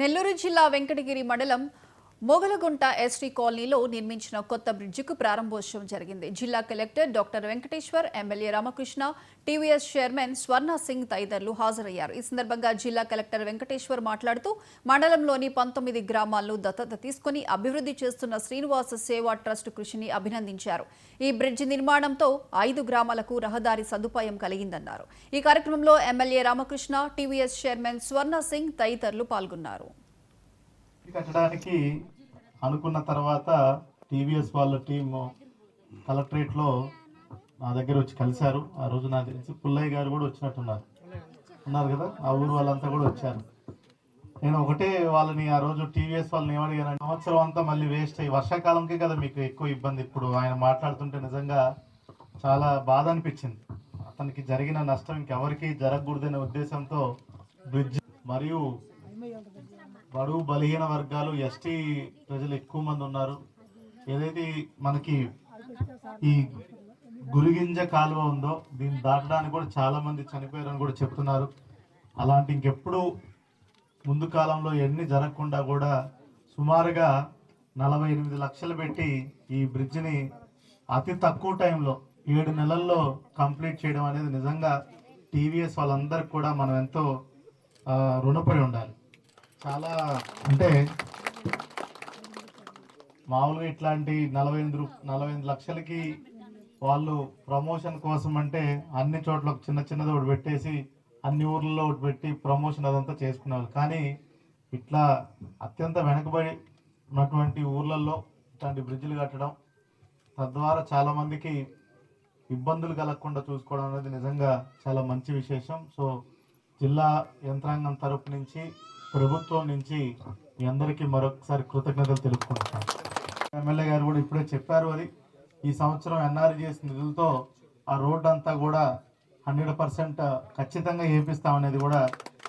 నెల్లూరు జిల్లా వెంకటగిరి మండలం మొగలగుంట ఎస్టీ కాలనీలో నిర్మించిన కొత్త బ్రిడ్జికు ప్రారంభోత్సవం జరిగింది. జిల్లా collector doctor Venkateshwar, MLA Ramakrishna, TVS chairman స్వర్ణ సింగ్ తదితరులు హాజరయ్యారు. ఈ సందర్భంగా జిల్లా కలెక్టర్ వెంకటేశ్వర్ మాట్లాడుతూ మండలంలోని 19 గ్రామాలను దత్తత తీసుకుని అభివృద్ధి చేస్తున్న శ్రీనివాస సేవా ట్రస్ట్ కృషిని అభినందించారు. ఈ బ్రిడ్జి నిర్మాణంతో 5 గ్రామాలకు రహదారి సదుపాయం కలిగిందన్నారు. ఈ కార్యక్రమంలో ఎమ్మెల్యే రామకృష్ణ, టీవీఎస్ చైర్మన్ స్వర్ణ సింగ్ తదితరులు పాల్గొన్నారు. కట్టడానికి అనుకున్న తర్వాత టీవీఎస్ వాళ్ళ టీము కలెక్టరేట్లో నా దగ్గర వచ్చి కలిశారు. ఆ రోజు నాకు తెలిసి పుల్లయ్య గారు కూడా ఉన్నారు కదా, ఆ ఊరు వాళ్ళంతా కూడా వచ్చారు. నేను ఒకటే వాళ్ళని ఆ రోజు టీవీఎస్ వాళ్ళని ఏమడిగాను, సంవత్సరం అంతా మళ్ళీ వేస్ట్ అయ్యి వర్షాకాలంకే కదా మీకు ఎక్కువ ఇబ్బంది. ఇప్పుడు ఆయన మాట్లాడుతుంటే నిజంగా చాలా బాధ అనిపించింది. అతనికి జరిగిన నష్టం ఇంకెవరికి జరగకూడదనే ఉద్దేశంతో బ్రిడ్జ్ మరియు బడుగు బలహీన వర్గాలు ఎస్టీ ప్రజలు ఎక్కువ మంది ఉన్నారు. ఏదైతే మనకి ఈ గురిగింజ కాలువ ఉందో దీన్ని దాటడానికి కూడా చాలా మంది చనిపోయారని కూడా చెప్తున్నారు. అలాంటి ఇంకెప్పుడు ముందు కాలంలో ఎన్ని జరగకుండా కూడా సుమారుగా 48 లక్షలు పెట్టి ఈ బ్రిడ్జిని అతి తక్కువ టైంలో 7 నెలల్లో కంప్లీట్ చేయడం అనేది నిజంగా టీవీఎస్ వాళ్ళందరికీ కూడా మనం ఎంతో రుణపడి ఉండాలి. చాలా అంటే మామూలుగా ఇట్లాంటి 48 లక్షలకి వాళ్ళు ప్రమోషన్ కోసం అంటే అన్ని చోట్ల చిన్నది ఒకటి పెట్టేసి అన్ని ఊర్లలో ఒకటి పెట్టి ప్రమోషన్ అదంతా చేసుకునేవాళ్ళు. కానీ ఇట్లా అత్యంత వెనకబడి ఉన్నటువంటి ఊర్లలో ఇట్లాంటి బ్రిడ్జిలు కట్టడం తద్వారా చాలామందికి ఇబ్బందులు కలగకుండా చూసుకోవడం అనేది నిజంగా చాలా మంచి విశేషం. సో జిల్లా యంత్రాంగం తరపు నుంచి, ప్రభుత్వం నుంచి మీ అందరికీ మరొకసారి కృతజ్ఞతలు తెలుపుకుంటున్నాను. ఎమ్మెల్యే గారు కూడా ఇప్పుడే చెప్పారు, అది ఈ సంవత్సరం ఎన్ఆర్జీఎస్ నిధులతో ఆ రోడ్డు అంతా కూడా 100% ఖచ్చితంగా వేపిస్తామనేది కూడా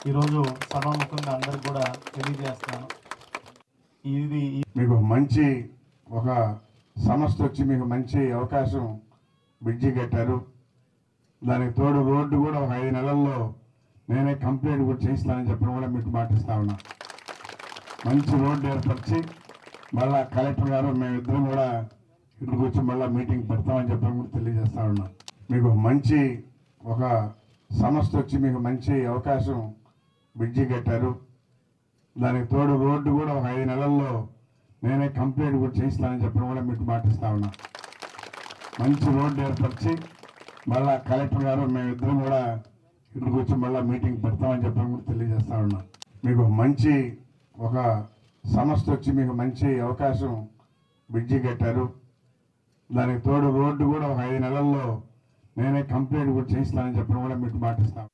ఈరోజు సభాముఖంగా అందరికి కూడా తెలియజేస్తున్నాను. ఇది మీకు మంచి ఒక సంస్థ వచ్చి మీకు మంచి అవకాశం బ్రిడ్జి కట్టారు. దానికి తోడు రోడ్డు కూడా ఒక 5 నెలల్లో నేనే కంప్లీట్ కూడా చేయిస్తానని చెప్పడం కూడా మీకు మాటిస్తా ఉన్నా. మంచి రోడ్డు ఏర్పరిచి మళ్ళా కలెక్టర్ గారు మేమిద్దరం కూడా ఇక్కడికి వచ్చి మళ్ళీ మీటింగ్ పెడతామని చెప్పడం కూడా తెలియజేస్తా ఉన్నా. మీకు మంచి ఒక సంస్థ వచ్చి మీకు మంచి అవకాశం బ్రిడ్జి కట్టారు. దానికి తోడు రోడ్డు కూడా ఒక 5 నెలల్లో నేనే కంప్లీట్ కూడా చేయిస్తానని చెప్పడం కూడా మీకు మాటిస్తా ఉన్నా. మంచి రోడ్డు ఏర్పరిచి మళ్ళా కలెక్టర్ గారు మేమిద్దరం కూడా ఇక్కడికి వచ్చి మళ్ళీ మీటింగ్ పెడతామని చెప్పడం కూడా తెలియజేస్తా ఉన్నా. మీకు మంచి ఒక సంస్థ వచ్చి మీకు మంచి అవకాశం బ్రిడ్జి కట్టారు. దానికి తోడు రోడ్డు కూడా ఒక 5 నెలల్లో నేనే కంప్లీట్ కూడా చేయిస్తానని చెప్పడం కూడా మీకు మాటిస్తాను.